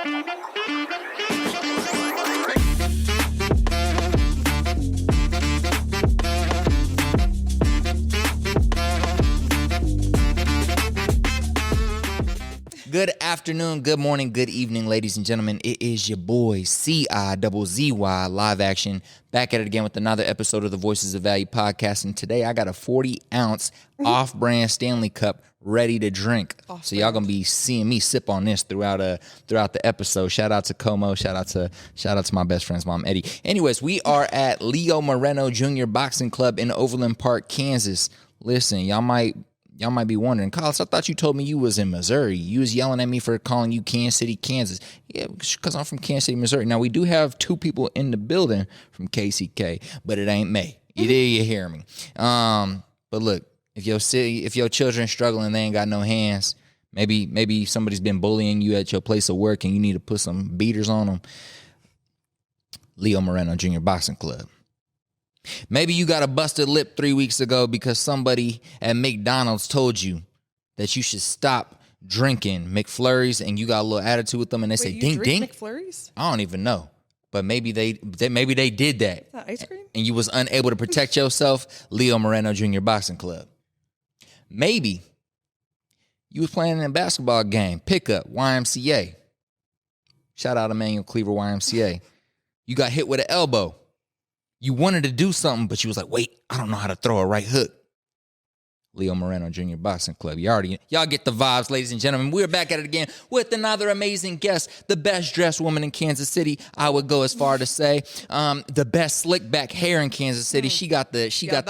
Good afternoon, good morning, good evening, ladies and gentlemen. It is your boy, CIZZY, live action, back at it again with another episode of the Voices of Value podcast. And today I got a 40-ounce off-brand Stanley Cup ready to drink. So y'all gonna be seeing me sip on this throughout the episode. Shout out to Como, shout out to my best friend's mom, Eddie. Anyways, we are at Leo Moreno Jr. Boxing Club in Overland Park, Kansas. Listen, y'all might be wondering, Collis, I thought you told me you was in Missouri. You was yelling at me for calling you Kansas City, Kansas. Yeah, because I'm from Kansas City, Missouri. Now, we do have two people in the building from KCK, but it ain't me. You hear me. But look, if your children struggling and they ain't got no hands, maybe somebody's been bullying you at your place of work and you need to put some beaters on them. Leo Moreno Jr. Boxing Club. Maybe you got a busted lip 3 weeks ago because somebody at McDonald's told you that you should stop drinking McFlurries and you got a little attitude with them and they say, you ding, drink ding. McFlurries? I don't even know. But maybe they did that. Is that ice cream? And you was unable to protect yourself. Leo Moreno Jr. Boxing Club. Maybe you was playing in a basketball game, pickup, YMCA. Shout out Emmanuel Cleaver, YMCA. You got hit with an elbow. You wanted to do something, but you was like, wait, I don't know how to throw a right hook. Leo Moreno Jr. Boxing Club. Y'all get the vibes, ladies and gentlemen. We're back at it again with another amazing guest, the best dressed woman in Kansas City. I would go as far to say, the best slick back hair in Kansas City. She got the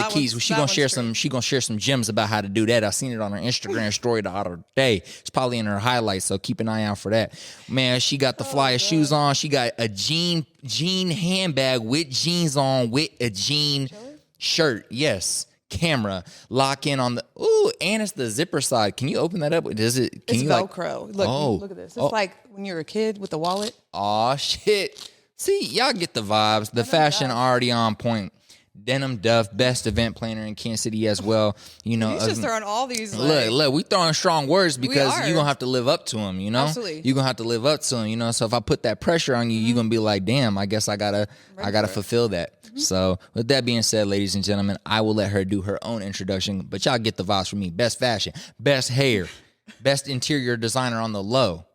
keys. She gonna share some gems about how to do that. I seen it on her Instagram story the other day. It's probably in her highlights, so keep an eye out for that. Man, she got the flyest shoes on. She got a jean handbag with jeans on with a jean shirt. Yes. Camera, lock in on and it's the zipper side. Can you open that up? It's Velcro. Look at this. It's like when you're a kid with a wallet. Oh shit. See, y'all get the vibes. The fashion already on point. Denim Duff, best event planner in Kansas City as well. You know, he's just throwing all these. Look, we throwing strong words because you're gonna have to live up to them. You know, absolutely. You're gonna have to live up to them. You know, so if I put that pressure on you, you're gonna be like, damn, I guess I gotta fulfill that. So with that being said, ladies and gentlemen, I will let her do her own introduction, but y'all get the vibes from me. Best fashion, best hair, best interior designer on the low.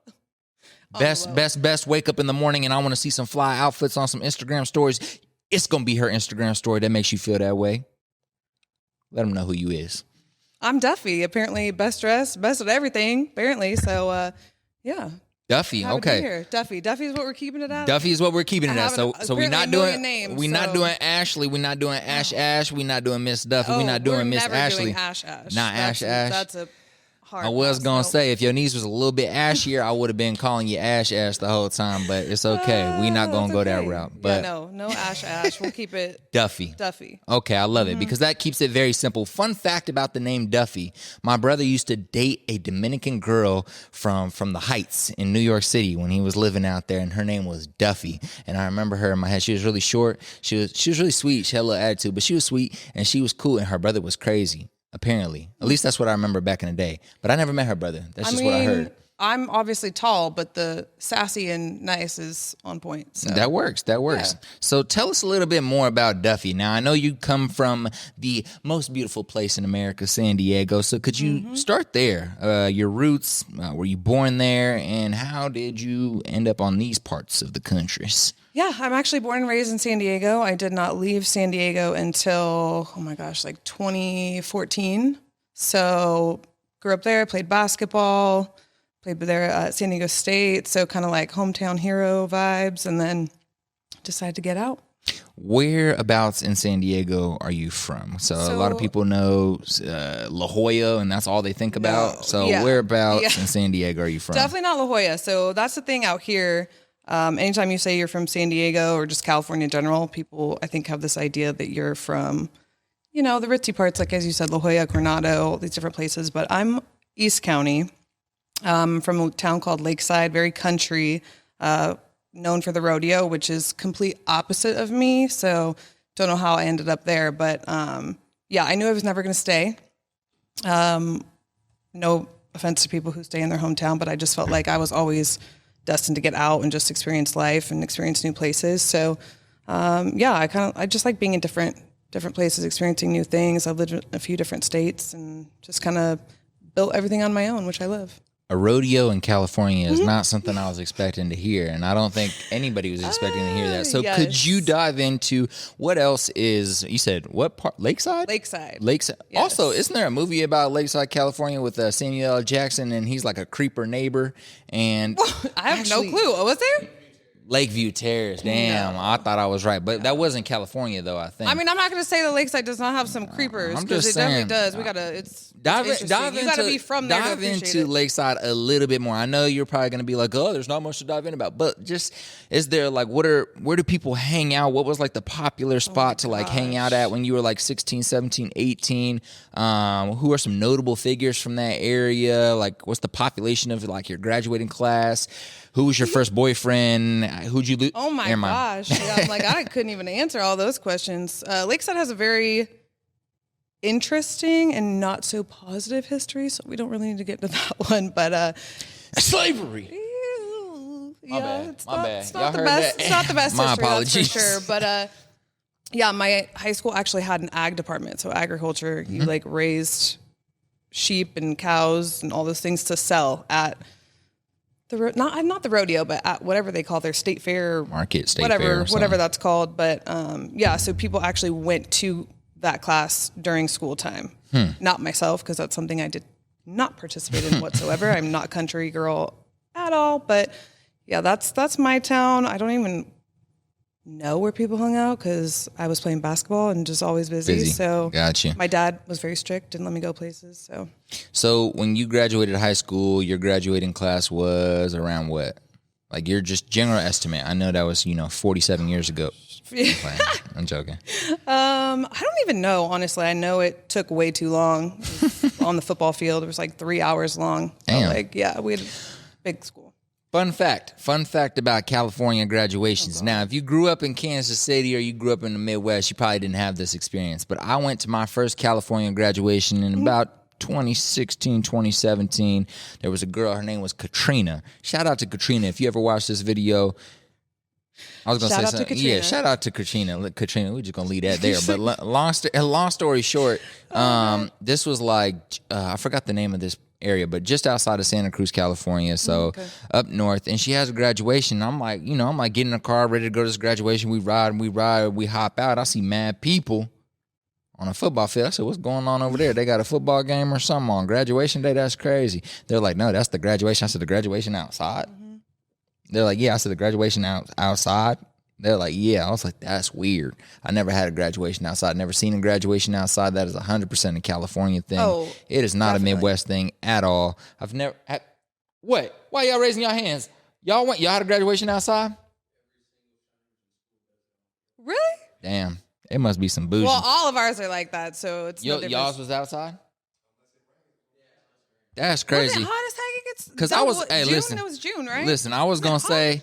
Best wake up in the morning and I want to see some fly outfits on some Instagram stories. It's going to be her Instagram story that makes you feel that way. Let them know who you is. I'm Duffy, apparently best dressed, best at everything, apparently. So, yeah. Duffy, okay. Duffy is what we're keeping it at. Duffy is what we're keeping it at. So we're not doing not doing Ashley. We're not doing Ash. We're not doing Miss Duffy. We're not doing Miss Ashley. Doing Ash. Not Ash. That's a hard. I was gonna say if your knees was a little bit ashier, I would have been calling you Ash the whole time. But it's okay. We're not gonna go that route. But no Ash. We'll keep it Duffy. Okay, I love it because that keeps it very simple. Fun fact about the name Duffy: my brother used to date a Dominican girl from the Heights in New York City when he was living out there, and her name was Duffy. And I remember her in my head. She was really short. She was really sweet. She had a little attitude, but she was sweet and she was cool. And her brother was crazy. Apparently. At least that's what I remember back in the day. But I never met her brother. That's just what I heard. I'm obviously tall, but the sassy and nice is on point. So. That works. Yeah. So tell us a little bit more about Duffy. Now, I know you come from the most beautiful place in America, San Diego. So could you start there? Your roots, were you born there? And how did you end up on these parts of the countries? Yeah, I'm actually born and raised in San Diego. I did not leave San Diego until, 2014. So grew up there, played basketball, played there at San Diego State. So kind of like hometown hero vibes, and then decided to get out. Whereabouts in San Diego are you from? So a lot of people know La Jolla, and that's all they think about. Whereabouts in San Diego are you from? Definitely not La Jolla. So that's the thing out here. Anytime you say you're from San Diego or just California in general, people, I think, have this idea that you're from, the ritzy parts, like as you said, La Jolla, Coronado, all these different places. But I'm East County, from a town called Lakeside, very country, known for the rodeo, which is complete opposite of me. So don't know how I ended up there. But I knew I was never going to stay. No offense to people who stay in their hometown, but I just felt like I was always destined to get out and just experience life and experience new places. So, I just like being in different places, experiencing new things. I've lived in a few different states and just kind of built everything on my own, which I love. A rodeo in California is not something I was expecting to hear, and I don't think anybody was expecting to hear that. So yes. Could you dive into what else is, you said, what part? Lakeside? Lakeside. Yes. Also, isn't there a movie about Lakeside, California with Samuel L. Jackson, and he's like a creeper neighbor? And I have no clue. Oh, was there? Lakeview Terrace. Damn, no. I thought I was right, but that wasn't California though. I think. I mean, I'm not going to say the Lakeside does not have some creepers because it definitely does. We gotta. Dive you gotta be from there. Dive into Lakeside a little bit more. I know you're probably going to be like, oh, there's not much to dive in about, but just is there like where do people hang out? What was like the popular spot to like hang out at when you were like 16, 17, 18? Who are some notable figures from that area? Like, what's the population of like your graduating class? Who was your first boyfriend? Who'd you lose? Oh my gosh. Yeah, I'm like, I couldn't even answer all those questions. Lakeside has a very interesting and not so positive history, so we don't really need to get into that one. But slavery. It's not the best. It's not the best My history, apologies. that's for sure. But my high school actually had an ag department, so agriculture. You like raised sheep and cows and all those things to sell at not the rodeo, but at whatever they call their state fair market, whatever that's called. But so people actually went to that class during school time. Not myself, because that's something I did not participate in whatsoever. I'm not a country girl at all. But yeah, that's my town. I don't even know where people hung out because I was playing basketball and just always busy. So gotcha. My dad was very strict, didn't let me go places. So when you graduated high school, your graduating class was around what? Like your just general estimate. I know that was 47 years ago. I'm joking. I don't even know, honestly. I know it took way too long on the football field. It was like 3 hours long. Damn. We had a big school. Fun fact about California graduations. Now, if you grew up in Kansas City or you grew up in the Midwest, you probably didn't have this experience. But I went to my first California graduation in about 2016, 2017. There was a girl, her name was Katrina. Shout out to Katrina. If you ever watched this video, I was going to say something. Yeah, shout out to Katrina. Katrina, we're just going to leave that there. But long story short, this was like, I forgot the name of this area, but just outside of Santa Cruz, California, so up north. And she has a graduation. I'm like, getting in a car, ready to go to this graduation. We ride, we hop out. I see mad people on a football field. I said, what's going on over there? They got a football game or something on graduation day? That's crazy. They're like, no, that's the graduation. I said, the graduation outside? They're like, yeah. I said, the graduation outside? They're like, yeah. I was like, that's weird. I never had a graduation outside. Never seen a graduation outside. That is 100% a California thing. Oh, it is not definitely a Midwest thing at all. I've never had. What? Why y'all raising your hands? Y'all had a graduation outside? Really? Damn. It must be some bougie. Well, all of ours are like that, so it's y'all's was outside? That's crazy. Was it hot as heck? It gets because I was. Hey, June? listen. It was June, right? Listen, I was gonna say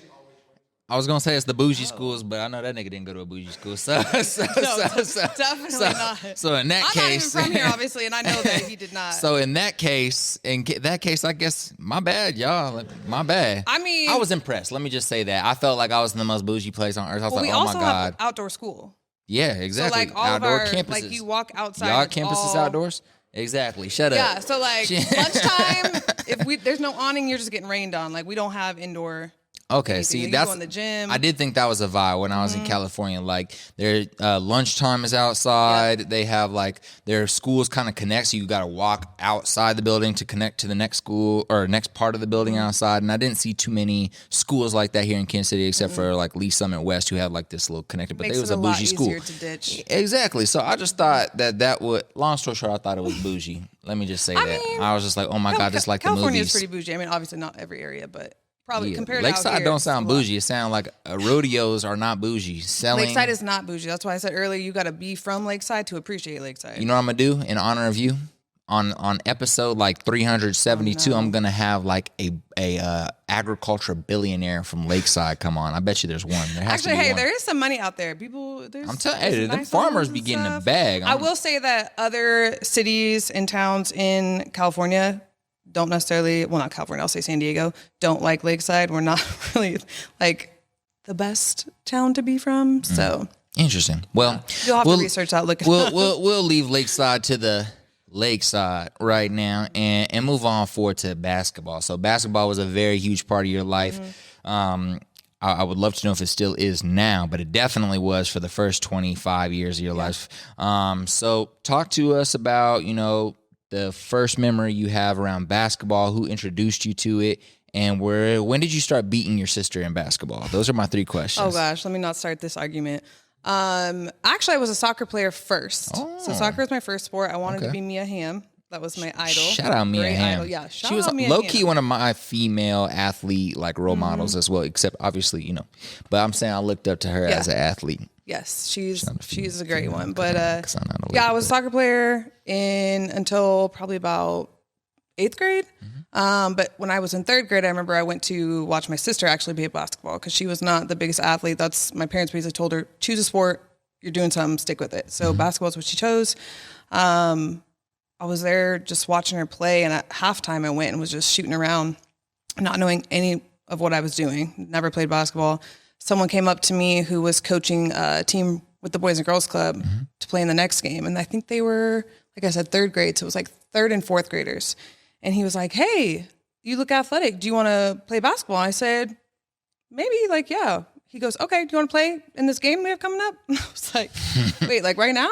it's the bougie schools, but I know that nigga didn't go to a bougie school. So definitely not. So in that case, I'm not even from here, obviously, and I know that he did not. So in that case, I guess my bad, y'all. My bad. I mean, I was impressed. Let me just say that I felt like I was in the most bougie place on earth. I was like, we oh also my god, have outdoor school. Yeah, exactly. So like all outdoor of our campuses. like you walk outside. Y'all campus is outdoors. Exactly. Shut up. Yeah. So like lunchtime, there's no awning, you're just getting rained on. Like we don't have indoor. Okay, anything. see, You that's go in the gym. I did think that was a vibe when I was in California. Like their lunchtime is outside. Yep. They have like their schools kind of connect, so you got to walk outside the building to connect to the next school or next part of the building outside. And I didn't see too many schools like that here in Kansas City, except for like Lee Summit West, who have like this little connected. But they was a bougie school. Easier to ditch. Exactly. So I just thought that would. Long story short, I thought it was bougie. Let me just say that. I was just like, oh my god, just like the movies. California is pretty bougie. I mean, obviously not every area, but. Probably compared Lakeside to out here, don't sound bougie. It sound like rodeos are not bougie. Lakeside is not bougie. That's why I said earlier you got to be from Lakeside to appreciate Lakeside. You know what I'm gonna do in honor of you? On episode like 372, I'm gonna have like a agriculture billionaire from Lakeside come on. I bet you there's one. There has Actually, to be one. there is some money out there. People, I'm telling you, the farmers be getting a bag. I will say that other cities and towns in California don't necessarily, well, not California, I'll say San Diego, don't like Lakeside. We're not really like the best town to be from. So interesting. Well, you'll have to research that. We'll leave Lakeside to the Lakeside right now and move on forward to basketball. So basketball was a very huge part of your life. I would love to know if it still is now, but it definitely was for the first 25 years of your life. So talk to us about, the first memory you have around basketball, who introduced you to it, and when did you start beating your sister in basketball? Those are my 3 questions. Oh gosh, let me not start this argument. Actually, I was a soccer player first. So soccer was my first sport. I wanted to be Mia Hamm. That was my idol. Shout out Mia Hamm. Yeah, she was low-key one of my female athlete role models as well, except obviously, but I'm saying I looked up to her as an athlete. Yes, she's a great one. But I was a soccer player until probably about 8th grade. But when I was in 3rd grade, I remember I went to watch my sister actually play basketball because she was not the biggest athlete. That's my parents basically told her, choose a sport, you're doing something, stick with it. So basketball is what she chose. I was there just watching her play, and at halftime I went and was just shooting around, not knowing any of what I was doing. Never played basketball. Someone came up to me who was coaching a team with the Boys and Girls Club to play in the next game. And I think they were, like I said, 3rd grade. So it was like 3rd and 4th graders. And he was like, hey, you look athletic. Do you want to play basketball? I said, maybe, yeah. He goes, okay, do you want to play in this game we have coming up? And I was like, wait, right now?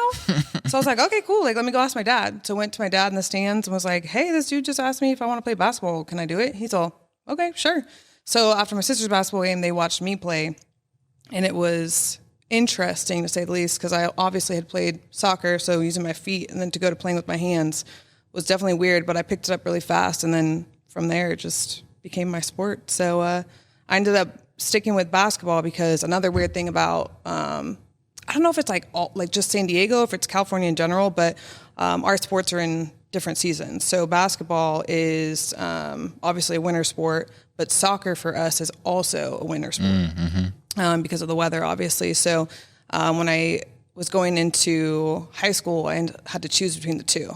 So I was like, okay, cool. Let me go ask my dad. So I went to my dad in the stands and was like, hey, this dude just asked me if I want to play basketball. Can I do it? He's all, okay, sure. So after my sister's basketball game, they watched me play. And it was interesting, to say the least, because I obviously had played soccer, so using my feet, and then to go to playing with my hands was definitely weird, but I picked it up really fast. And then from there, it just became my sport. So I ended up sticking with basketball because another weird thing about, I don't know if it's just San Diego, if it's California in general, but our sports are in different seasons. So basketball is obviously a winter sport, but soccer for us is also a winter sport because of the weather, obviously. So when I was going into high school, I had to choose between the two.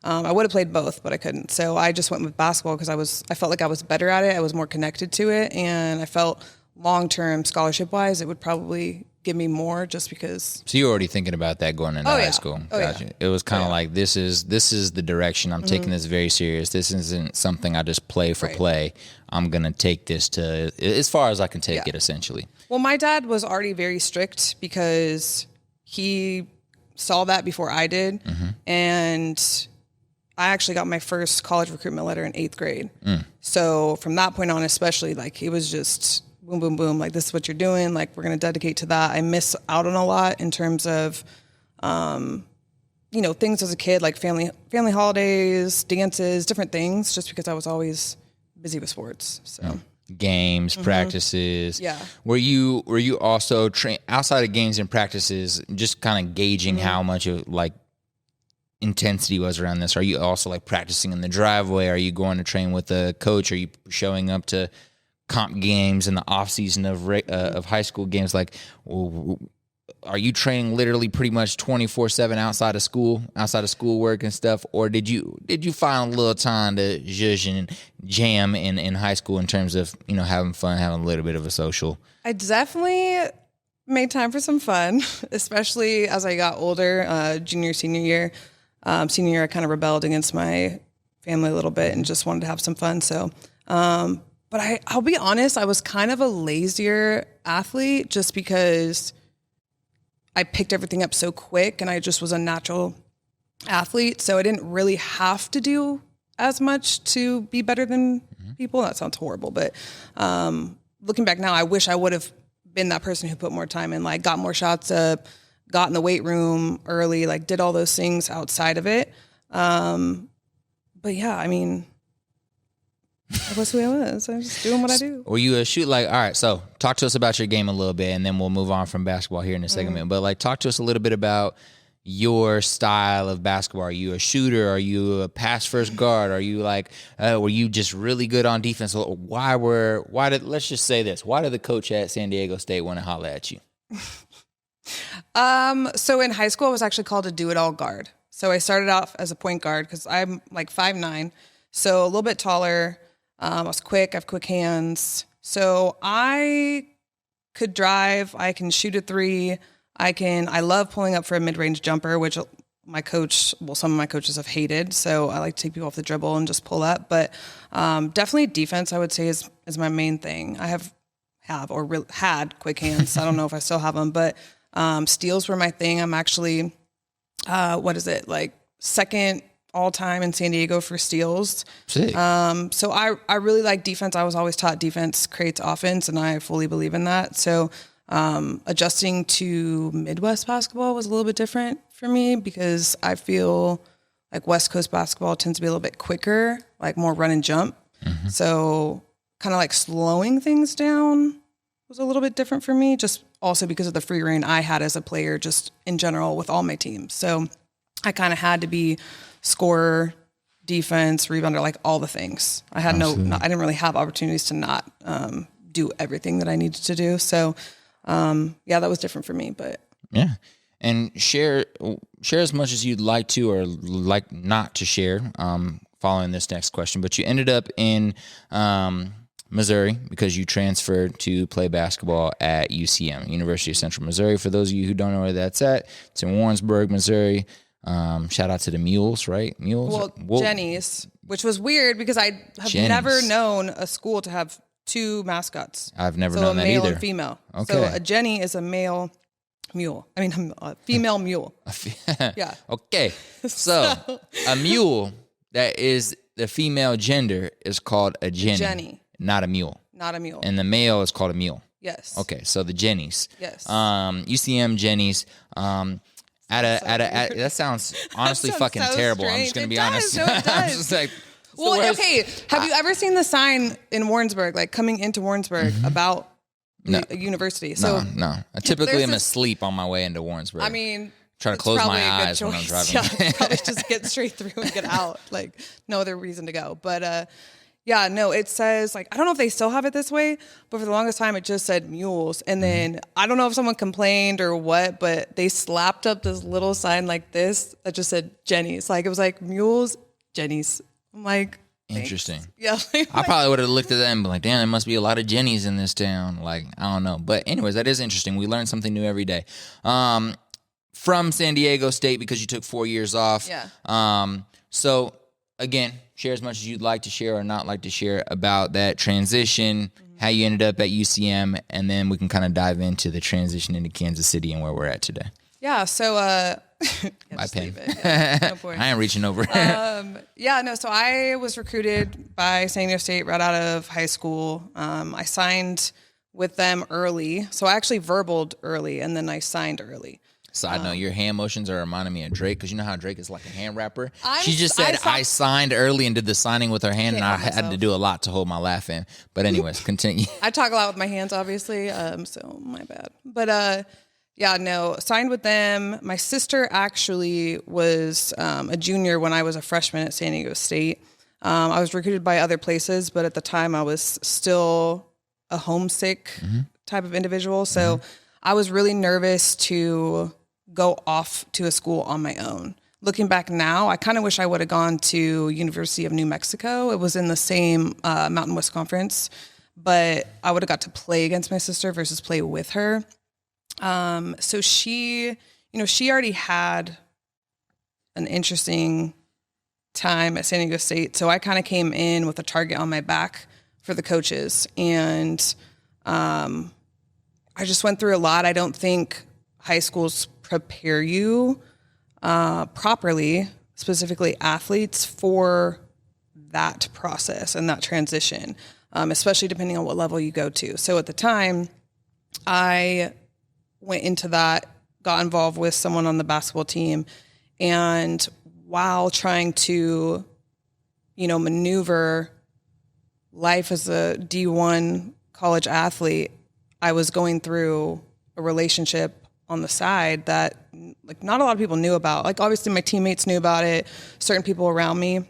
I would have played both, but I couldn't. So I just went with basketball because I felt like I was better at it. I was more connected to it, and I felt long-term scholarship-wise, it would probably give me more just because. So you were already thinking about that going into high school. Gotcha. It was kind of like, this is the direction. I'm taking this very serious. This isn't something I just play for play. I'm going to take this to as far as I can take it, essentially. Well, my dad was already very strict because he saw that before I did. And I actually got my first college recruitment letter in 8th grade. So from that point on, especially, it was just boom, boom, boom. This is what you're doing. We're going to dedicate to that. I miss out on a lot in terms of, things as a kid, like family holidays, dances, different things, just because I was always busy with sports. So games, practices. Yeah. Were you also outside of games and practices, just kind of gauging how much of intensity was around this? Are you also practicing in the driveway? Are you going to train with a coach? Are you showing up to comp games in the off season of high school games? Are you training literally pretty much 24/7 outside of schoolwork and stuff? Or did you find a little time to zhuzh and jam in high school in terms of, having fun, having a little bit of a social? I definitely made time for some fun, especially as I got older, junior, senior year. Senior year, I kind of rebelled against my family a little bit and just wanted to have some fun. So, but I'll be honest, I was kind of a lazier athlete just because I picked everything up so quick and I just was a natural athlete. So I didn't really have to do as much to be better than people. That sounds horrible, but looking back now, I wish I would have been that person who put more time in, got more shots up, got in the weight room early, did all those things outside of it. But yeah, I mean, that was who I was. I was just doing what I do. Were you a shoot? All right, so talk to us about your game a little bit, and then we'll move on from basketball here in a segment. But talk to us a little bit about your style of basketball. Are you a shooter? Are you a pass first guard? Are you were you just really good on defense? Let's just say this. Why did the coach at San Diego State want to holler at you? So in high school, I was actually called a do-it-all guard. So I started off as a point guard because I'm 5'9". So a little bit taller. I was quick. I have quick hands. So I could drive. I can shoot a three. I love pulling up for a mid-range jumper, which some of my coaches have hated. So I like to take people off the dribble and just pull up. But definitely defense, I would say, is my main thing. I had quick hands. I don't know if I still have them, but steals were my thing. I'm actually, second all time in San Diego for steals. Sick. So I really like defense. I was always taught defense creates offense, and I fully believe in that. So adjusting to Midwest basketball was a little bit different for me because I feel like West Coast basketball tends to be a little bit quicker, like more run and jump. Mm-hmm. So kind of like slowing things down was a little bit different for me, just also because of the free reign I had as a player, just in general with all my teams. So I kind of had to be scorer, defense, rebounder, like all the things. I had I didn't really have opportunities to not do everything that I needed to do. So that was different for me, but yeah. And share as much as you'd like to or like not to share following this next question. But you ended up in Missouri because you transferred to play basketball at UCM, University of Central Missouri. For those of you who don't know where that's at, it's in Warrensburg, Missouri. Shout out to the Mules, right? Mules? Well, Jenny's, which was weird because I have never known a school to have two mascots. I've never known that either. A male and female. Okay. So a Jenny is a male mule. I mean, a female mule. Yeah. Okay. So a mule that is the female gender is called a Jenny. Not a mule. Not a mule. And the male is called a mule. Yes. Okay. So the Jennies. Yes. UCM Jennies. That sounds honestly fucking so terrible. Strange. I'm just going to be honest. No, it does. I'm just like, well, okay. Have you ever seen the sign in Warrensburg, like coming into Warrensburg about a university? So no. I typically am asleep on my way into Warrensburg. I mean, trying to close my eyes when I'm driving. Yeah, probably just get straight through and get out. Like no other reason to go. But it says like I don't know if they still have it this way, but for the longest time it just said mules. And then I don't know if someone complained or what, but they slapped up this little sign like this that just said Jenny's. Like it was like mules, Jenny's. I'm like, thanks. Interesting. Yeah. I probably would have looked at that and been like, damn, there must be a lot of Jennies in this town. Like, I don't know. But anyways, that is interesting. We learn something new every day. From San Diego State because you took 4 years off. Yeah. So again, share as much as you'd like to share or not like to share about that transition, how you ended up at UCM, and then we can kind of dive into the transition into Kansas City and where we're at today. Yeah, so my pen. No point. I ain't reaching over. So I was recruited by San Diego State right out of high school. I signed with them early. So I actually verbaled early and then I signed early. Side note, your hand motions are reminding me of Drake because you know how Drake is like a hand rapper? She just said I signed early and did the signing with her hand, and I had to do a lot to hold my laugh in. But anyways, continue. I talk a lot with my hands, obviously, so my bad. But signed with them. My sister actually was a junior when I was a freshman at San Diego State. I was recruited by other places, but at the time I was still a homesick type of individual. So I was really nervous to go off to a school on my own. Looking back now, I kind of wish I would have gone to University of New Mexico. It was in the same Mountain West Conference, but I would have got to play against my sister versus play with her. So she already had an interesting time at San Diego State. So I kind of came in with a target on my back for the coaches. And I just went through a lot. I don't think high schools prepare you properly, specifically athletes, for that process and that transition, especially depending on what level you go to. So at the time, I went into that, got involved with someone on the basketball team, and while trying to, maneuver life as a D1 college athlete, I was going through a relationship on the side that not a lot of people knew about. Like obviously my teammates knew about it, certain people around me,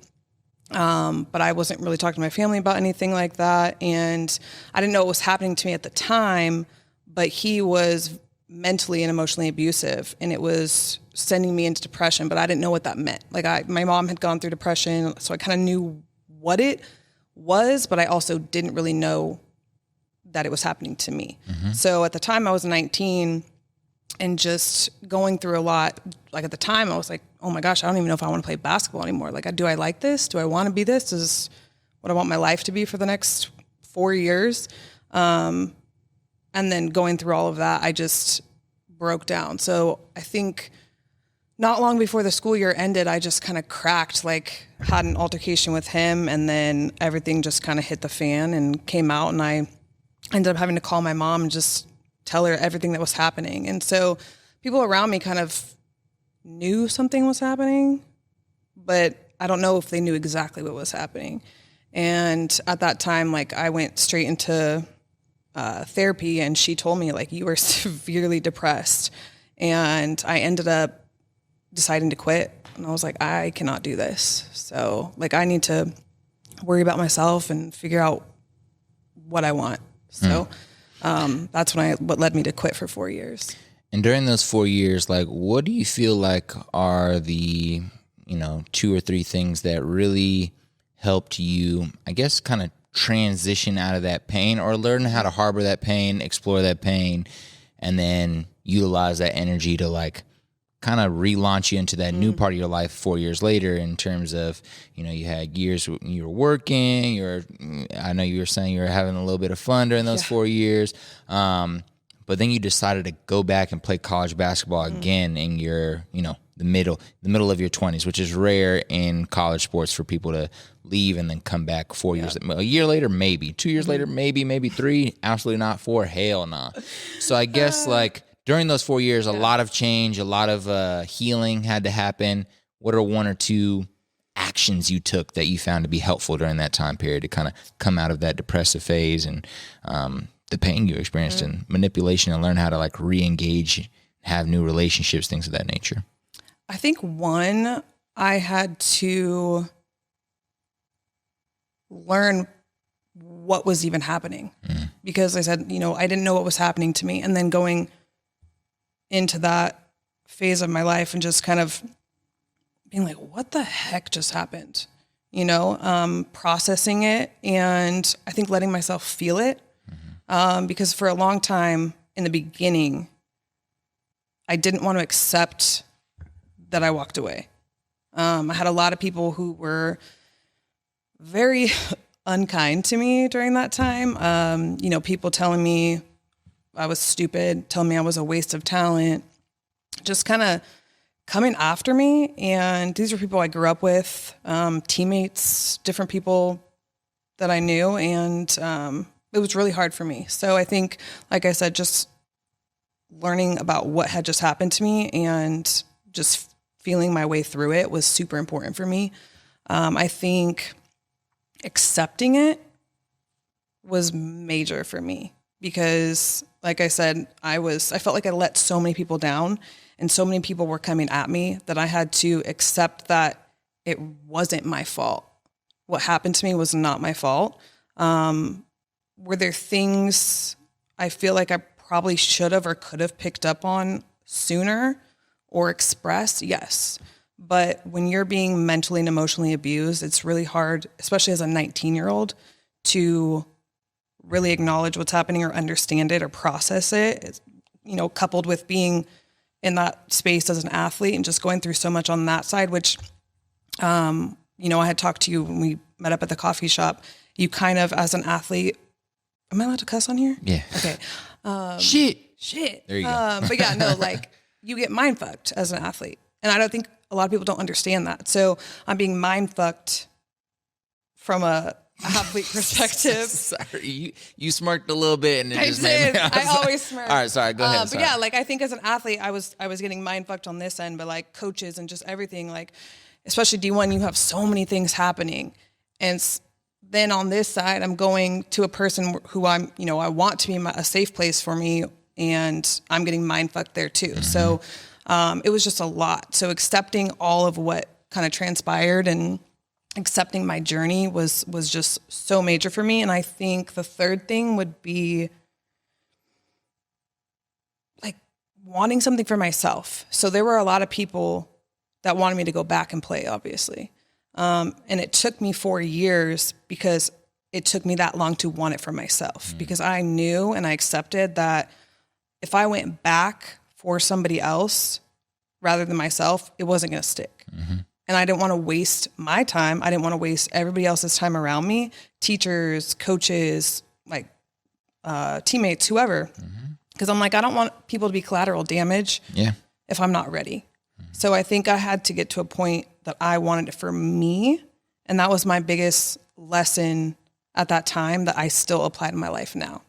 but I wasn't really talking to my family about anything like that. And I didn't know what was happening to me at the time, but he was mentally and emotionally abusive, and it was sending me into depression, but I didn't know what that meant. Like my mom had gone through depression, so I kind of knew what it was, but I also didn't really know that it was happening to me. So at the time I was 19 and just going through a lot. Like at the time I was like, oh my gosh, I don't even know if I want to play basketball anymore. Like, do I like this? Do I want to be this? This is what I want my life to be for the next 4 years. And then going through all of that, I just broke down. So I think not long before the school year ended, I just kind of cracked, like had an altercation with him, and then everything just kind of hit the fan and came out, and I ended up having to call my mom and just tell her everything that was happening. And so people around me kind of knew something was happening, but I don't know if they knew exactly what was happening. And at that time, like I went straight into therapy, and she told me, like, you were severely depressed. And I ended up deciding to quit. And I was like, I cannot do this. So like, I need to worry about myself and figure out what I want. So that's what led me to quit for 4 years. And during those 4 years, like, what do you feel like are the, 2 or 3 things that really helped you, I guess, kind of transition out of that pain, or learn how to harbor that pain, explore that pain, and then utilize that energy to like kind of relaunch you into that new part of your life 4 years later, in terms of, you had years you were working, I know you were saying you were having a little bit of fun during those 4 years. But then you decided to go back and play college basketball again in your, the middle of your 20s, which is rare in college sports for people to leave and then come back 4 years. A year later, maybe. 2 years later, maybe 3. Absolutely not 4. Hell nah. So I guess like during those 4 years, a lot of change, a lot of healing had to happen. What are 1 or 2 actions you took that you found to be helpful during that time period to kind of come out of that depressive phase and the pain you experienced and manipulation, and learn how to like re-engage, have new relationships, things of that nature? I think one, I had to learn what was even happening, because I said, I didn't know what was happening to me. And then going into that phase of my life and just kind of being like, what the heck just happened? Processing it. And I think letting myself feel it. Because for a long time in the beginning, I didn't want to accept that I walked away. I had a lot of people who were very unkind to me during that time. People telling me I was stupid, telling me I was a waste of talent, just kind of coming after me. And these were people I grew up with, teammates, different people that I knew. And it was really hard for me. So I think, like I said, just learning about what had just happened to me and just feeling my way through it was super important for me. I think accepting it was major for me because, like I said, I felt like I let so many people down and so many people were coming at me that I had to accept that it wasn't my fault. What happened to me was not my fault. Were there things I feel like I probably should have or could have picked up on sooner or expressed? Yes. But when you're being mentally and emotionally abused, it's really hard, especially as a 19-year-old, to really acknowledge what's happening or understand it or process it. It's, coupled with being in that space as an athlete and just going through so much on that side, which, I had talked to you when we met up at the coffee shop. You kind of, as an athlete, am I allowed to cuss on here? Yeah. Okay. Shit. There you go. But yeah, no, like you get mind fucked as an athlete. And I don't think a lot of people don't understand that. So I'm being mind fucked from a athlete perspective. Sorry, you smirked a little bit, and it just did. made me. I always smirk. All right, sorry. Go ahead. But yeah, like I think as an athlete, I was getting mind fucked on this end, but like coaches and just everything, like especially D1, you have so many things happening, and then on this side, I'm going to a person who I want to be a safe place for me, and I'm getting mind fucked there too. Mm-hmm. So it was just a lot. So accepting all of what kind of transpired and accepting my journey was just so major for me. And I think the third thing would be like wanting something for myself. So there were a lot of people that wanted me to go back and play, obviously. And it took me 4 years because it took me that long to want it for myself, because I knew and I accepted that if I went back for somebody else rather than myself, it wasn't going to stick. And I didn't want to waste my time. I didn't want to waste everybody else's time around me, teachers, coaches, like teammates, whoever. Because I'm like, I don't want people to be collateral damage if I'm not ready. So I think I had to get to a point that I wanted it for me. And that was my biggest lesson at that time that I still apply to my life now.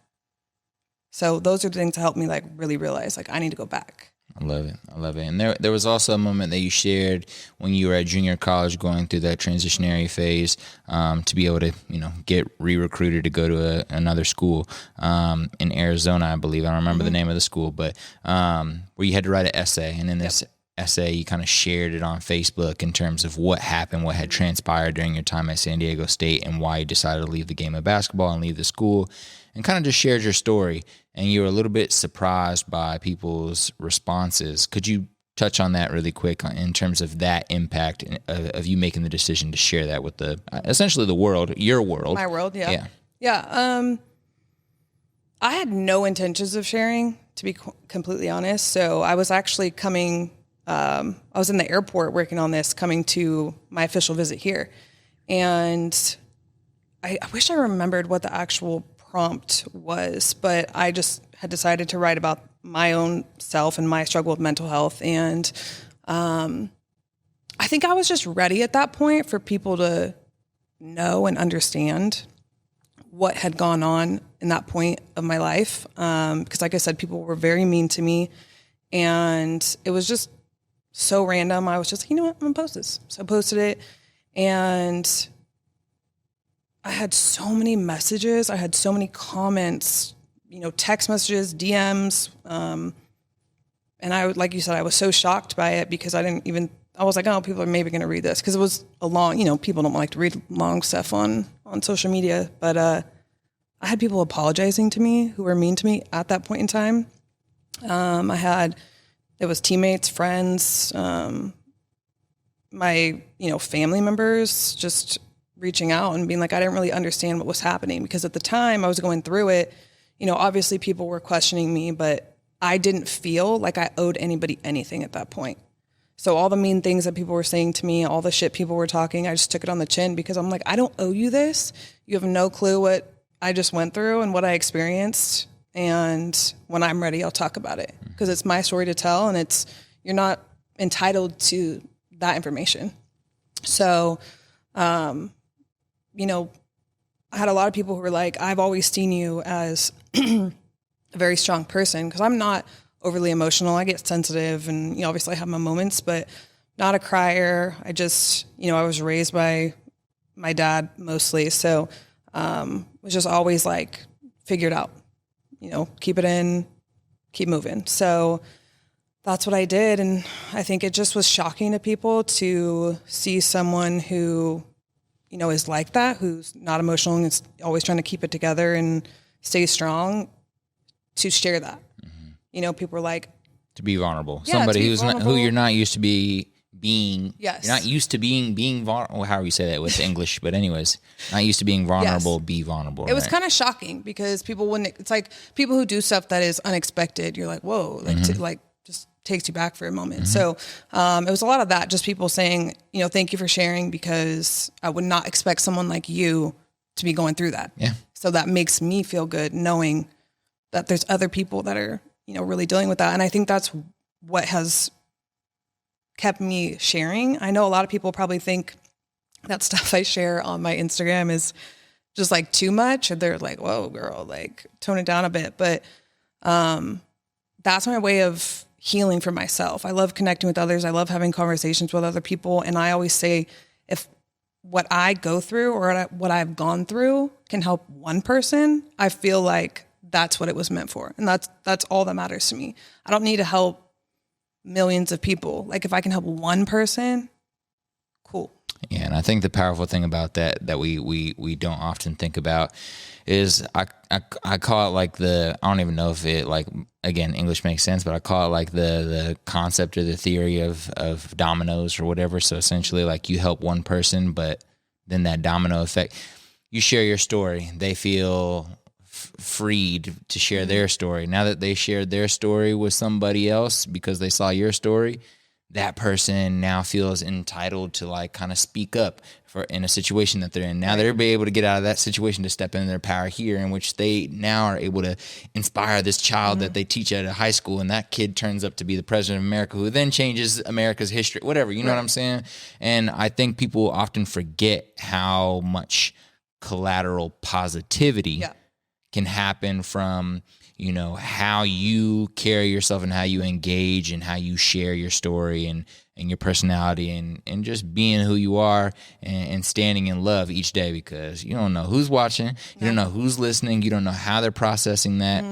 So those are the things that helped me like really realize like I need to go back. I love it. I love it. And there was also a moment that you shared when you were at junior college going through that transitionary phase to be able to, get re-recruited to go to another school in Arizona, I believe. I don't remember the name of the school, but where you had to write an essay. And in this essay, you kind of shared it on Facebook in terms of what happened, what had transpired during your time at San Diego State and why you decided to leave the game of basketball and leave the school, and kind of just shared your story. And you were a little bit surprised by people's responses. Could you touch on that really quick in terms of that impact of you making the decision to share that with essentially the world, your world? My world, yeah. Yeah. I had no intentions of sharing, to be completely honest. So I was actually I was in the airport working on this, coming to my official visit here. And I wish I remembered what the actual prompt was, but I just had decided to write about my own self and my struggle with mental health. And I think I was just ready at that point for people to know and understand what had gone on in that point of my life. Because like I said, people were very mean to me, and it was just so random. I was just like, you know what, I'm gonna post this. So I posted it, and I had so many messages. I had so many comments, text messages, DMs. And like you said, I was so shocked by it because I was like, oh, people are maybe going to read this. Cause it was a long, people don't like to read long stuff on social media, but, I had people apologizing to me who were mean to me at that point in time. It was teammates, friends, my, family members just reaching out and being like, I didn't really understand what was happening, because at the time I was going through it, obviously people were questioning me, but I didn't feel like I owed anybody anything at that point. So all the mean things that people were saying to me, all the shit people were talking, I just took it on the chin, because I'm like, I don't owe you this. You have no clue what I just went through and what I experienced. And when I'm ready, I'll talk about it, because it's my story to tell, and you're not entitled to that information. So, I had a lot of people who were like, I've always seen you as a very strong person, because I'm not overly emotional. I get sensitive, and, obviously I have my moments, but not a crier. I just, I was raised by my dad mostly. So, was just always like, figure it out, keep it in, keep moving. So that's what I did. And I think it just was shocking to people to see someone who, is like that, who's not emotional and is always trying to keep it together and stay strong, to share that. People were like, to be vulnerable. Somebody who's vulnerable. Who you're not used to being. Yes. You're not used to being vulnerable. How do you say that with English? But anyways, not used to being vulnerable, be vulnerable. It was kind of shocking, because people wouldn't, it's like people who do stuff that is unexpected. You're like, whoa, like, just takes you back for a moment. So it was a lot of that, just people saying, thank you for sharing, because I would not expect someone like you to be going through that. Yeah. So that makes me feel good knowing that there's other people that are, really dealing with that. And I think that's what has kept me sharing. I know a lot of people probably think that stuff I share on my Instagram is just like too much, and they're like, whoa, girl, like tone it down a bit. But that's my way of healing for myself. I love connecting with others. I love having conversations with other people. And I always say, if what I go through or what I've gone through can help one person, I feel like that's what it was meant for. And that's all that matters to me. I don't need to help millions of people. Like, if I can help one person, cool. Yeah, and I think the powerful thing about that we don't often think about is I call it like I don't even know if it, like, again, English makes sense, but I call it like the concept or the theory of dominoes or whatever. So essentially, like, you help one person, but then that domino effect, you share your story, they feel freed to share their story. Now that they shared their story with somebody else because they saw your story, that person now feels entitled to, like, kind of speak up for in a situation that they're in. Now they're able to get out of that situation to step into their power here, in which they now are able to inspire this child that they teach at a high school, and that kid turns up to be the president of America, who then changes America's history, whatever, you know what I'm saying? And I think people often forget how much collateral positivity can happen from, you know, how you carry yourself and how you engage and how you share your story and your personality and just being who you are and standing in love each day, because you don't know who's watching, you don't know who's listening, you don't know how they're processing that,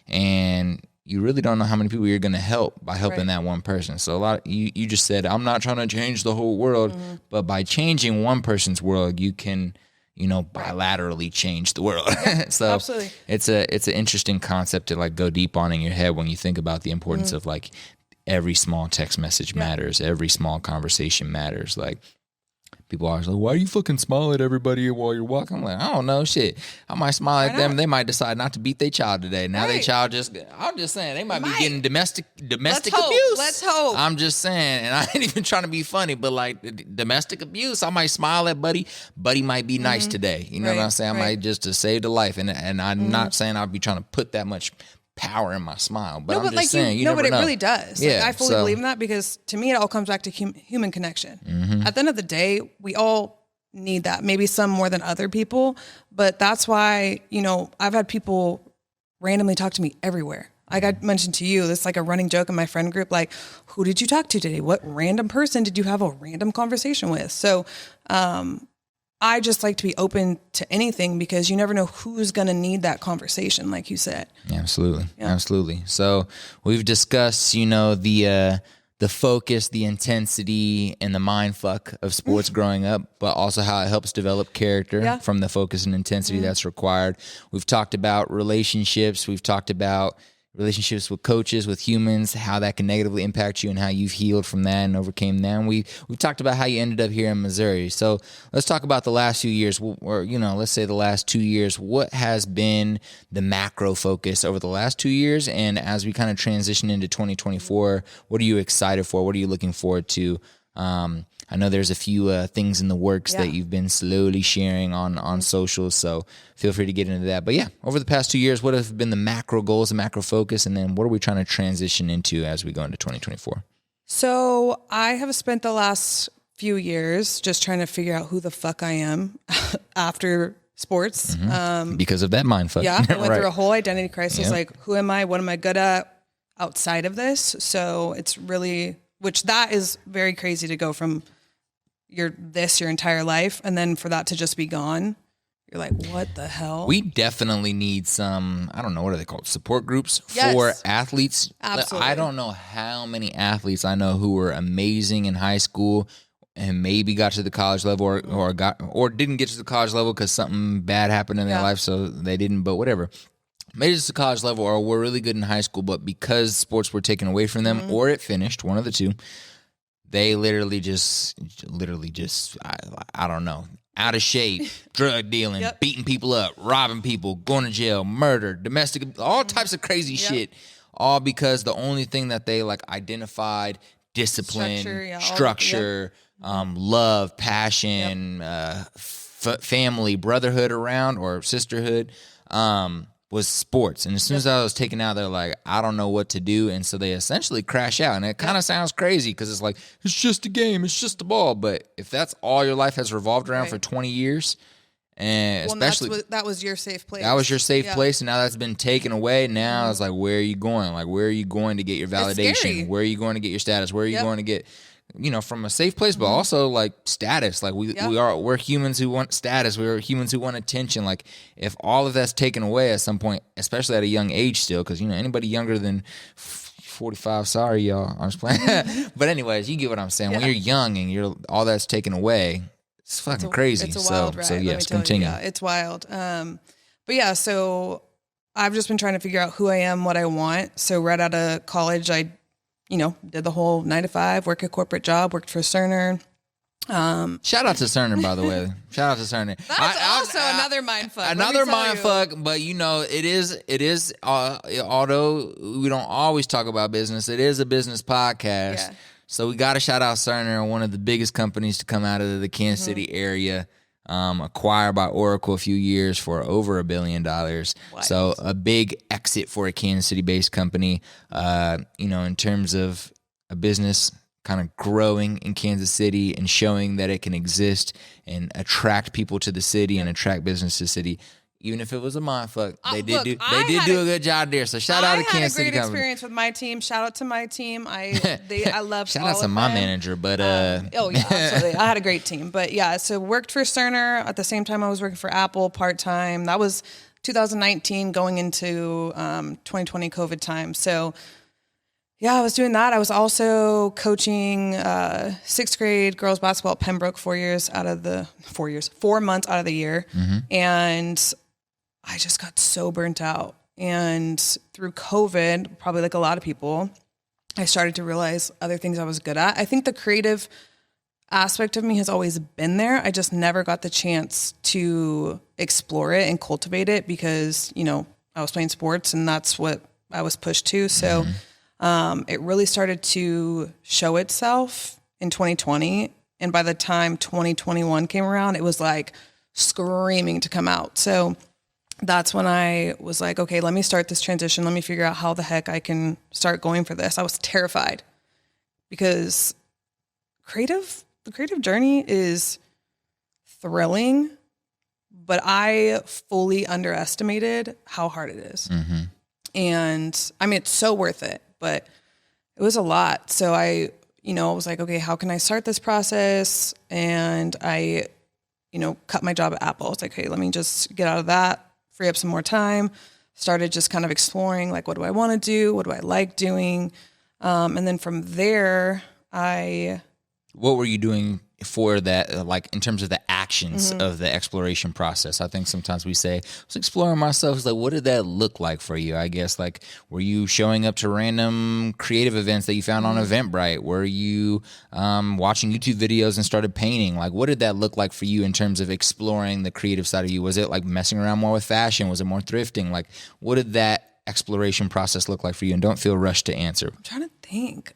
and you really don't know how many people you're going to help by helping that one person. So a lot of, you just said, I'm not trying to change the whole world, but by changing one person's world, you can, you know, bilaterally change the world. So absolutely. It's an interesting concept to, like, go deep on in your head when you think about the importance of, like, every small text message matters, every small conversation matters. Like, people are always like, why do you fucking smile at everybody while you're walking? I'm like, I don't know, shit. I might smile at them. They might decide not to beat their child today. Now their child I'm just saying, they might be getting domestic abuse. Let's hope. I'm just saying, and I ain't even trying to be funny, but, like, domestic abuse, I might smile at Buddy. Buddy might be nice today. You know what I'm saying? I might just to save the life. And I'm not saying I'll be trying to put that much power in my smile, but I'm just saying, you never know. But it really does. Yeah, like, I fully believe in that, because to me, it all comes back to human connection. At the end of the day, we all need that, maybe some more than other people, but that's why, you know, I've had people randomly talk to me everywhere. Like I mentioned to you, this is like a running joke in my friend group, like, who did you talk to today? What random person did you have a random conversation with? So, I just like to be open to anything, because you never know who's going to need that conversation, like you said. Absolutely. Yeah. Absolutely. So we've discussed, you know, the focus, the intensity, and the mind fuck of sports growing up, but also how it helps develop character from the focus and intensity that's required. We've talked about relationships. We've talked about relationships with coaches, with humans, how that can negatively impact you and how you've healed from that and overcame that. And we've talked about how you ended up here in Missouri. So let's talk about the last few years, or, you know, let's say the last 2 years. What has been the macro focus over the last 2 years? And as we kind of transition into 2024, what are you excited for? What are you looking forward to? I know there's a few things in the works that you've been slowly sharing on socials, so feel free to get into that. But yeah, over the past 2 years, what have been the macro goals, the macro focus, and then what are we trying to transition into as we go into 2024? So I have spent the last few years just trying to figure out who the fuck I am after sports. Because of that mindfuck. Yeah, I went through a whole identity crisis, like, who am I? What am I good at outside of this? So it's really, which that is very crazy to go from your entire life, and then for that to just be gone, you're like, what the hell? We definitely need some, I don't know, what are they called? Support groups for athletes. Absolutely. I don't know how many athletes I know who were amazing in high school and maybe got to the college level or didn't get to the college level because something bad happened in their life, so they didn't, but whatever. Made it to the college level or were really good in high school, but because sports were taken away from them or it finished, one of the two, they literally just, I don't know, out of shape, drug dealing, beating people up, robbing people, going to jail, murder, domestic, all types of crazy shit, all because the only thing that they, like, identified, discipline, structure, love, passion, family, brotherhood around, or sisterhood, was sports. And as soon as I was taken out, they're like, I don't know what to do. And so they essentially crash out. And it kind of sounds crazy because it's like, it's just a game, it's just a ball. But if that's all your life has revolved around for 20 years, and especially that was your safe place. That was your safe place, and now that's been taken away. Now it's like, where are you going? Like, where are you going to get your validation? Where are you going to get your status? Where are you going to get, you know, from a safe place, but also like status. Like we're humans who want status. We're humans who want attention. Like if all of that's taken away at some point, especially at a young age still, because, you know, anybody younger than 45, sorry, y'all, I'm just playing. But anyways, you get what I'm saying. When you're young and all that's taken away, It's fucking crazy. It's a wild ride. So yes, continue. Yeah, it's wild. But yeah, so I've just been trying to figure out who I am, what I want. So right out of college, I, did the whole 9 to 5, work a corporate job, worked for Cerner. Shout out to Cerner, by the way. Shout out to Cerner. That's also another mindfuck. Another mindfuck, but it is. Although we don't always talk about business, it is a business podcast. Yeah. So we got to shout out Cerner, one of the biggest companies to come out of the Kansas City area. Acquired by Oracle a few years for over $1 billion. What? So a big exit for a Kansas City-based company. In terms of a business kind of growing in Kansas City and showing that it can exist and attract people to the city and attract business to the city. Even if it was a mindfuck, they did do a good job there. So shout out to Kansas City. I had a great experience with my team. Shout out to my team. I love shout out to my manager, but yeah, absolutely. I had a great team, but yeah. So worked for Cerner at the same time I was working for Apple part time. That was 2019, going into 2020 COVID time. So yeah, I was doing that. I was also coaching 6th grade girls basketball at Pembroke 4 months out of the year, and I just got so burnt out. And through COVID, probably like a lot of people, I started to realize other things I was good at. I think the creative aspect of me has always been there. I just never got the chance to explore it and cultivate it because, I was playing sports and that's what I was pushed to. So it really started to show itself in 2020. And by the time 2021 came around, it was like screaming to come out. So that's when I was like, okay, let me start this transition. Let me figure out how the heck I can start going for this. I was terrified because the creative journey is thrilling, but I fully underestimated how hard it is. And I mean, it's so worth it, but it was a lot. So I was like, okay, how can I start this process? And I, cut my job at Apple. I was like, hey, let me just get out of that, free up some more time. Started just kind of exploring, like, what do I want to do? What do I like doing? And then from there, what were you doing for that, like in terms of the actions of the exploration process? I think sometimes we say, I was exploring myself. It's like, what did that look like for you? I guess, like, were you showing up to random creative events that you found on Eventbrite? Were you watching YouTube videos and started painting? Like, what did that look like for you in terms of exploring the creative side of you? Was it like messing around more with fashion? Was it more thrifting? Like, what did that exploration process look like for you? And don't feel rushed to answer. I'm trying to think.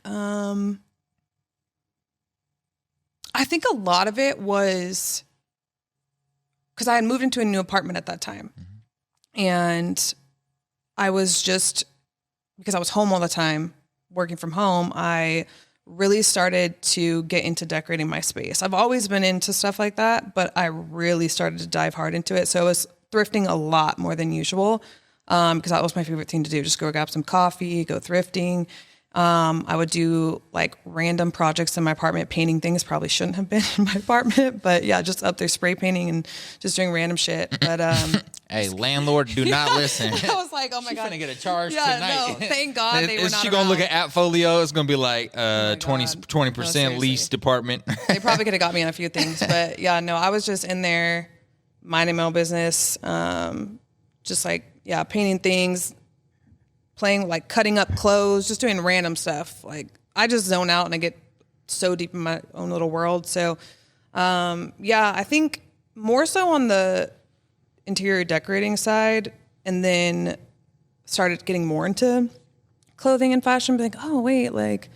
I think a lot of it was because I had moved into a new apartment at that time. And I was because I was home all the time, working from home, I really started to get into decorating my space. I've always been into stuff like that, but I really started to dive hard into it. So I was thrifting a lot more than usual because that was my favorite thing to do. Just go grab some coffee, go thrifting. I would do like random projects in my apartment, painting things probably shouldn't have been in my apartment, but yeah, just up there spray painting and just doing random shit. But, hey, landlord, do not listen. I was like, oh my God. She's gonna get a charge tonight. No, thank God they were not Is she gonna look at Appfolio? It's gonna be like 20% no, lease department. They probably could have got me on a few things, but yeah, no, I was just in there minding my own business. Just like, yeah, painting things, playing, like cutting up clothes, just doing random stuff. Like I just zone out and I get so deep in my own little world. So, yeah, I think more so on the interior decorating side, and then started getting more into clothing and fashion. Like, oh wait, like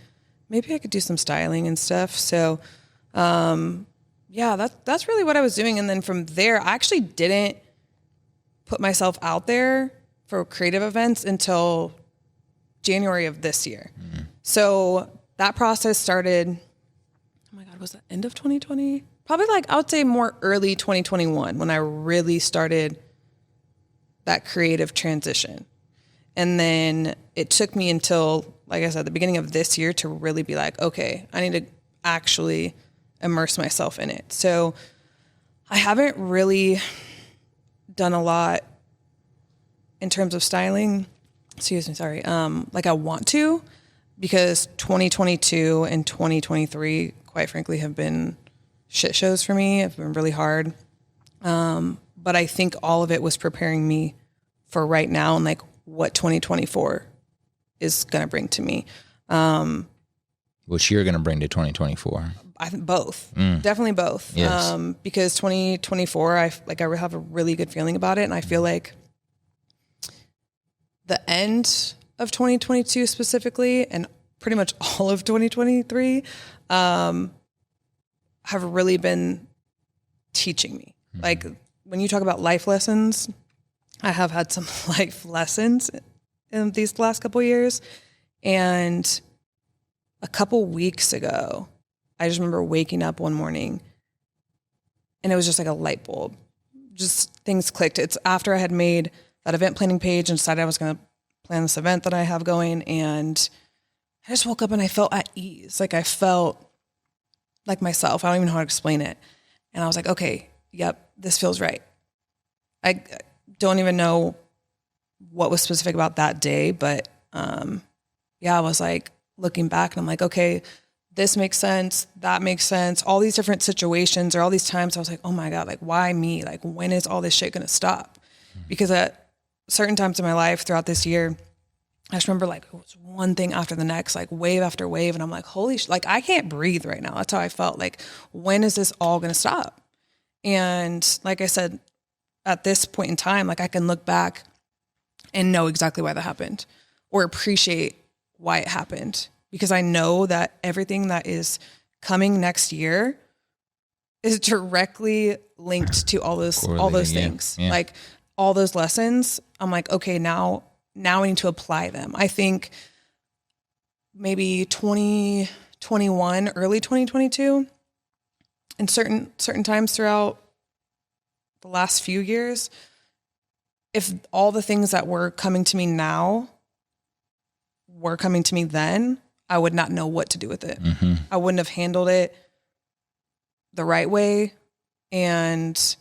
maybe I could do some styling and stuff. So, yeah, that's really what I was doing. And then from there, I actually didn't put myself out there for creative events until January of this year. So that process started, oh my God, was that end of 2020? Probably like, I would say more early 2021 when I really started that creative transition. And then it took me until, like I said, the beginning of this year to really be like, okay, I need to actually immerse myself in it. So I haven't really done a lot in terms of styling, like I want to, because 2022 and 2023, quite frankly, have been shit shows for me. It's been really hard. But I think all of it was preparing me for right now and like what 2024 is going to bring to me. Which you're going to bring to 2024. I think both, definitely both. Yes. Because 2024, I have a really good feeling about it. And I feel like the end of 2022 specifically, and pretty much all of 2023, have really been teaching me. Like when you talk about life lessons, I have had some life lessons in these last couple of years. And a couple weeks ago, I just remember waking up one morning and it was just like a light bulb. Just things clicked. It's after I had made that event planning page and decided I was going to plan this event that I have going. And I just woke up and I felt at ease. Like I felt like myself. I don't even know how to explain it. And I was like, okay, yep, this feels right. I don't even know what was specific about that day, but yeah, I was like looking back and I'm like, okay, this makes sense. That makes sense. All these different situations or all these times I was like, oh my God, like why me? Like when is all this shit going to stop? Because at certain times in my life throughout this year, I just remember like it was one thing after the next, like wave after wave. And I'm like, holy shit, like I can't breathe right now. That's how I felt. Like, when is this all going to stop? And like I said, at this point in time, like I can look back and know exactly why that happened or appreciate why it happened, because I know that everything that is coming next year is directly linked to all those things. Yeah. Like all those lessons. I'm like, okay, now I need to apply them. I think maybe 2021, early 2022, and certain times throughout the last few years, if all the things that were coming to me now were coming to me then, I would not know what to do with it. Mm-hmm. I wouldn't have handled it the right way. And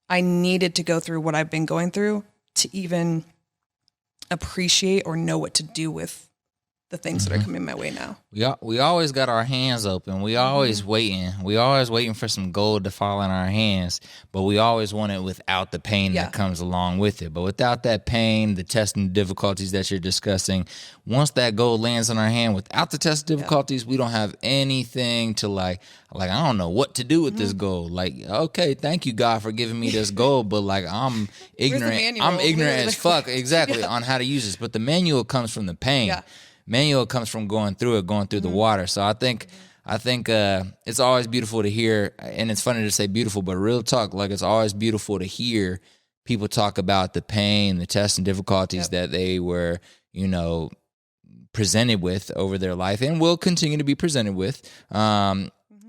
I needed to go through what I've been going through to even appreciate or know what to do with the things that are coming my way now. We always got our hands open. We always waiting. We always waiting for some gold to fall in our hands, but we always want it without the pain that comes along with it. But without that pain, the test and difficulties that you're discussing, once that gold lands on our hand, without the test difficulties, we don't have anything to like I don't know what to do with this gold. Like, okay, thank you God for giving me this gold, but like I'm ignorant. I'm ignorant as fuck exactly on how to use this. But the manual comes from the pain. Yeah. Manual comes from going through the water. So I think it's always beautiful to hear, and it's funny to say beautiful, but real talk, like it's always beautiful to hear people talk about the pain, the tests and difficulties that they were, presented with over their life and will continue to be presented with.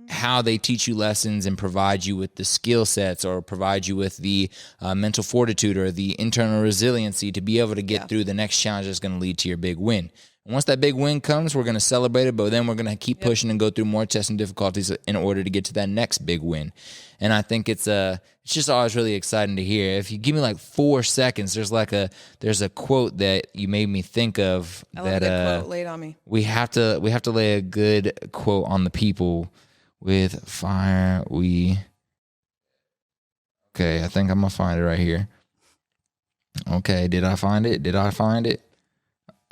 How they teach you lessons and provide you with the skill sets or provide you with the mental fortitude or the internal resiliency to be able to get through the next challenge that's going to lead to your big win. And once that big win comes, we're going to celebrate it, but then we're going to keep pushing and go through more tests and difficulties in order to get to that next big win. And I think it's just always really exciting to hear. If you give me like 4 seconds, there's a quote that you made me think of. I love a good quote. Lay it on me. We have to lay a good quote on the people. With fire, okay, I think I'm going to find it right here. Okay, did I find it?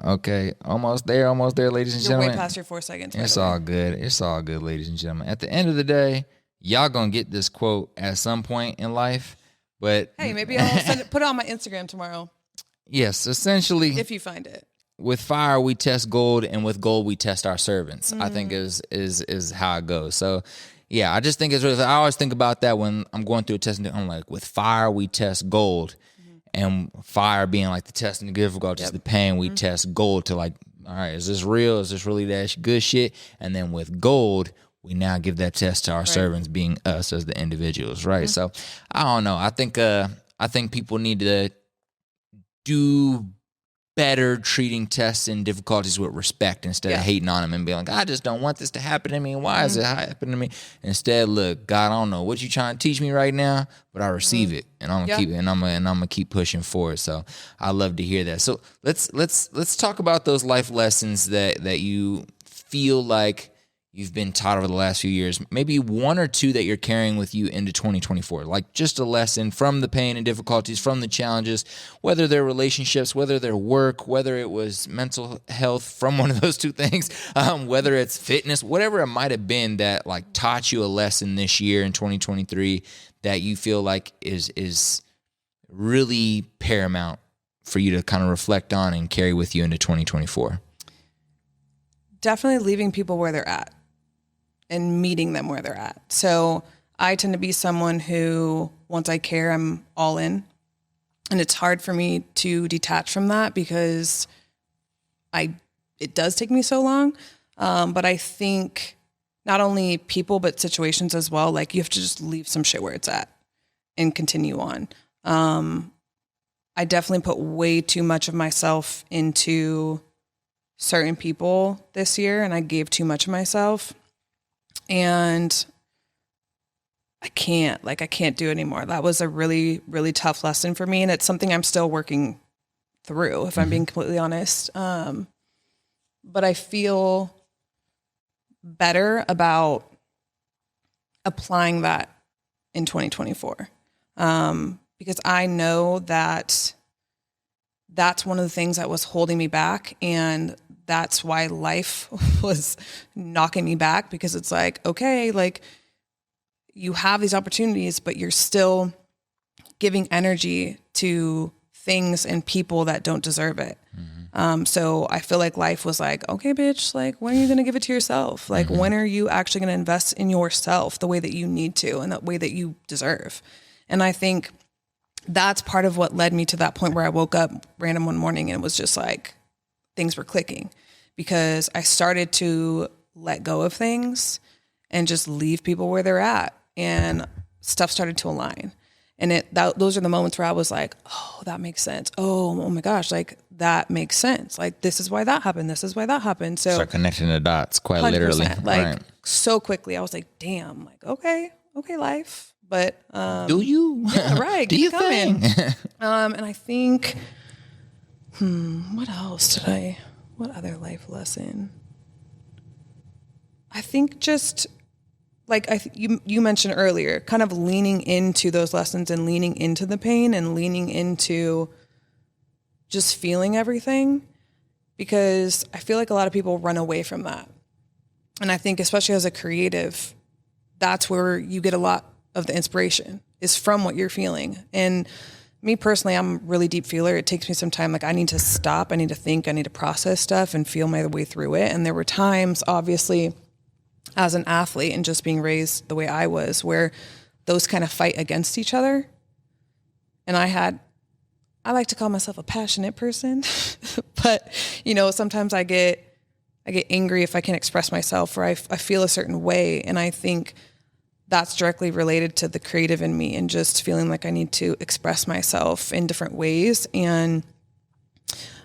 Okay, almost there, ladies and gentlemen. You're way past your 4 seconds. It's all good, ladies and gentlemen. At the end of the day, y'all going to get this quote at some point in life, but... Hey, maybe I'll put it on my Instagram tomorrow. Yes, essentially... If you find it. With fire, we test gold, and with gold, we test our servants. I think is how it goes. So, yeah, I just think it's really. I always think about that when I'm going through a test. I'm like, with fire, we test gold, and fire being like the test and the difficulties, the pain, we test gold to like, all right, is this real? Is this really that good shit? And then with gold, we now give that test to our servants, being us as the individuals, right? So, I don't know. I think people need to do better treating tests and difficulties with respect instead of hating on them and being like, I just don't want this to happen to me. Why is it happening to me? Instead, look, God, I don't know what you're trying to teach me right now, but I receive it, and I'm gonna keep it, and I'm gonna keep pushing forward. So I love to hear that. So let's talk about those life lessons that you feel like you've been taught over the last few years, maybe one or two that you're carrying with you into 2024, like just a lesson from the pain and difficulties, from the challenges, whether they're relationships, whether they're work, whether it was mental health from one of those two things, whether it's fitness, whatever it might have been that like taught you a lesson this year in 2023 that you feel like is really paramount for you to kind of reflect on and carry with you into 2024. Definitely leaving people where they're at and meeting them where they're at. So I tend to be someone who, once I care, I'm all in. And it's hard for me to detach from that because it does take me so long. But I think not only people, but situations as well. Like you have to just leave some shit where it's at and continue on. I definitely put way too much of myself into certain people this year, and I gave too much of myself. And I can't do it anymore. That was a really, really tough lesson for me. And it's something I'm still working through, if I'm being completely honest. But I feel better about applying that in 2024. Because I know that that's one of the things that was holding me back. And that's why life was knocking me back, because it's like, okay, like you have these opportunities, but you're still giving energy to things and people that don't deserve it. So I feel like life was like, okay, bitch, like when are you going to give it to yourself? Like when are you actually going to invest in yourself the way that you need to and the way that you deserve? And I think that's part of what led me to that point where I woke up random one morning and it was just like things were clicking, because I started to let go of things and just leave people where they're at, and stuff started to align. And those are the moments where I was like, oh, that makes sense. Oh my gosh, like that makes sense. Like this is why that happened. This is why that happened. So start connecting the dots quite literally. Like so quickly. I was like, damn, like, okay, life. But do you? Yeah, right. Do you think? And I think, what else what other life lesson? I think just like you mentioned earlier, kind of leaning into those lessons and leaning into the pain and leaning into just feeling everything, because I feel like a lot of people run away from that. And I think especially as a creative, that's where you get a lot of the inspiration is from what you're feeling. And me personally, I'm a really deep feeler. It takes me some time. Like I need to stop, I need to think, I need to process stuff and feel my way through it. And there were times, obviously, as an athlete and just being raised the way I was, where those kind of fight against each other. And I like to call myself a passionate person, but sometimes I get angry if I can't express myself, or I feel a certain way. And I think that's directly related to the creative in me and just feeling like I need to express myself in different ways. And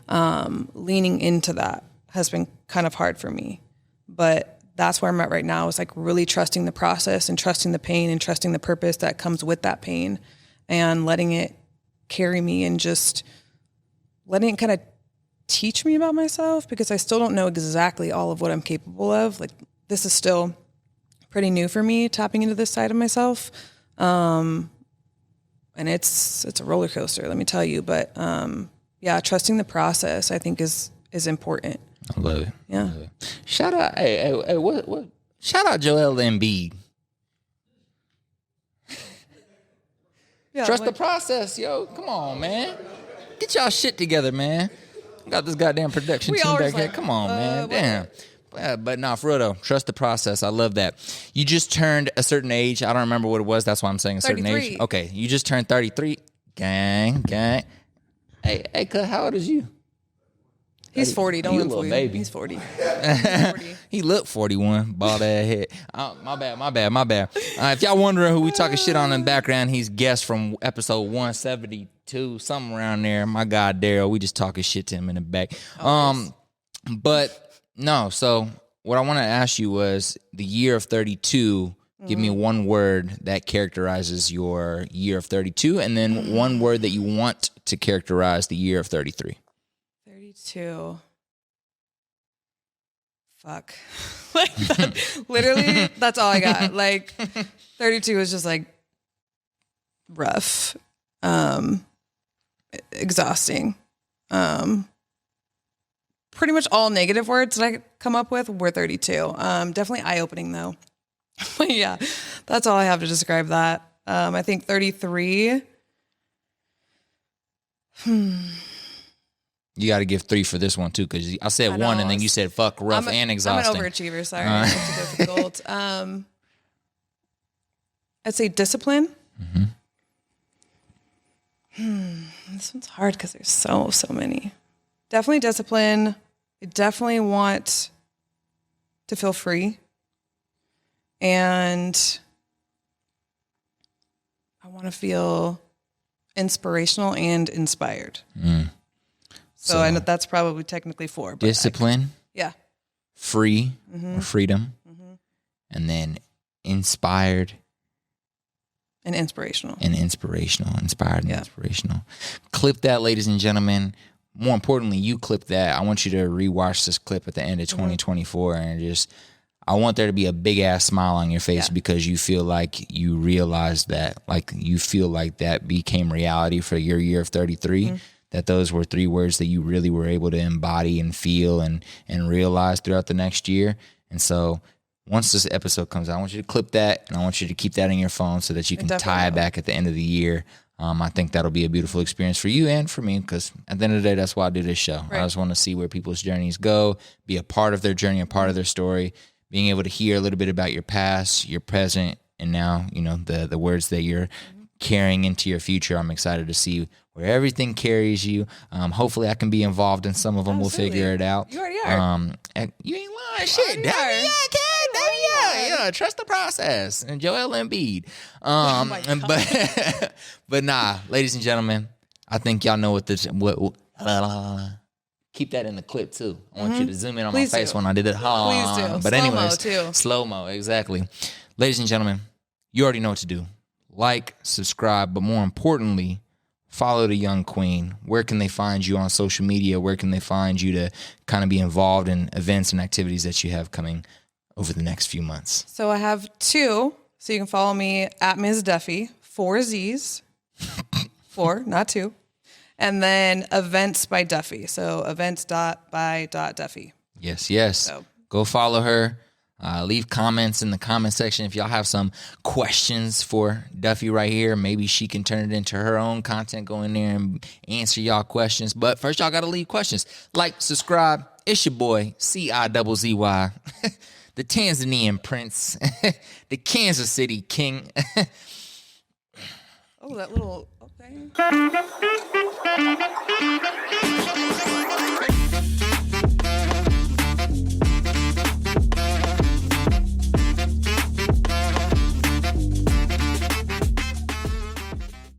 leaning into that has been kind of hard for me. But that's where I'm at right now, is like really trusting the process and trusting the pain and trusting the purpose that comes with that pain, and letting it carry me and just letting it kind of teach me about myself, because I still don't know exactly all of what I'm capable of. Like this is still pretty new for me, tapping into this side of myself. And it's a roller coaster, let me tell you. But yeah, trusting the process, I think is important. I love it. Yeah. Love it. Shout out, hey, what? Shout out Joel Embiid. Yeah, Trust the process, yo. Come on, man. Get y'all shit together, man. Got this goddamn production team back here. Come on, man. Damn. But no, for real though, trust the process. I love that. You just turned a certain age. I don't remember what it was. That's why I'm saying a certain 33. age. Okay, you just turned 33. Gang. Hey, cuz, how old is you? He's 40. Don't You let him little fool you. baby. He's 40. He's 40. He looked 41, bald ass head. My bad. If y'all wondering who we talking shit on in the background, he's guest from episode 172, something around there. My guy Daryl, we just talking shit to him in the back. But no, so what I want to ask you was the year of 32. Give me one word that characterizes your year of 32, and then one word that you want to characterize the year of 33. 32. fuck. Like that, literally, that's all I got. Like 32 is just like rough, exhausting. Pretty much all negative words that I come up with were 32. Definitely eye-opening though. But yeah, that's all I have to describe that. I think 33. You got to give 3 for this one too, because I said 1 and then you said fuck, rough, and exhausting. I'm an overachiever. Sorry, I have to go for the gold. I'd say discipline. This one's hard because there's so many. Definitely discipline. I definitely want to feel free, and I want to feel inspirational and inspired. So I know that's probably technically 4. But discipline. Yeah. Free or freedom. And then inspired. And inspirational. Inspired and inspirational. Clip that, ladies and gentlemen. More importantly, you clip that. I want you to rewatch this clip at the end of 2024 and just, I want there to be a big ass smile on your face because you feel like you realized that, like you feel like that became reality for your year of 33. That those were 3 words that you really were able to embody and feel and realize throughout the next year. And so once this episode comes out, I want you to clip that and I want you to keep that in your phone so that you can tie it back at the end of the year. I think that'll be a beautiful experience for you and for me, because at the end of the day, that's why I do this show. Right. I just want to see where people's journeys go, be a part of their journey, a part of their story, being able to hear a little bit about your past, your present, and now, you know, the words that you're carrying into your future. I'm excited to see where everything carries you. Hopefully I can be involved in some of them. Absolutely. We'll figure it out. You already are. You ain't lying. Shit. Yeah, trust the process. And Joel Embiid. But nah, ladies and gentlemen, I think y'all know what this, keep that in the clip too. I want you to zoom in on my face when I did it. Please do. But anyways, slow-mo, exactly. Ladies and gentlemen, you already know what to do. Like, subscribe, but more importantly, follow the young queen. Where can they find you on social media? Where can they find you to kind of be involved in events and activities that you have coming over the next few months? So I have 2. So you can follow me at Ms. Duffy, 4 Z's, 4, not 2. And then events by Duffy. So events.by.Duffy. Yes. So go follow her. Leave comments in the comment section if y'all have some questions for Duffy right here. Maybe she can turn it into her own content, go in there and answer y'all questions. But first, y'all got to leave questions. Like, subscribe. It's your boy, CIZZY, the Tanzanian prince, the Kansas City king. Oh, that little, okay.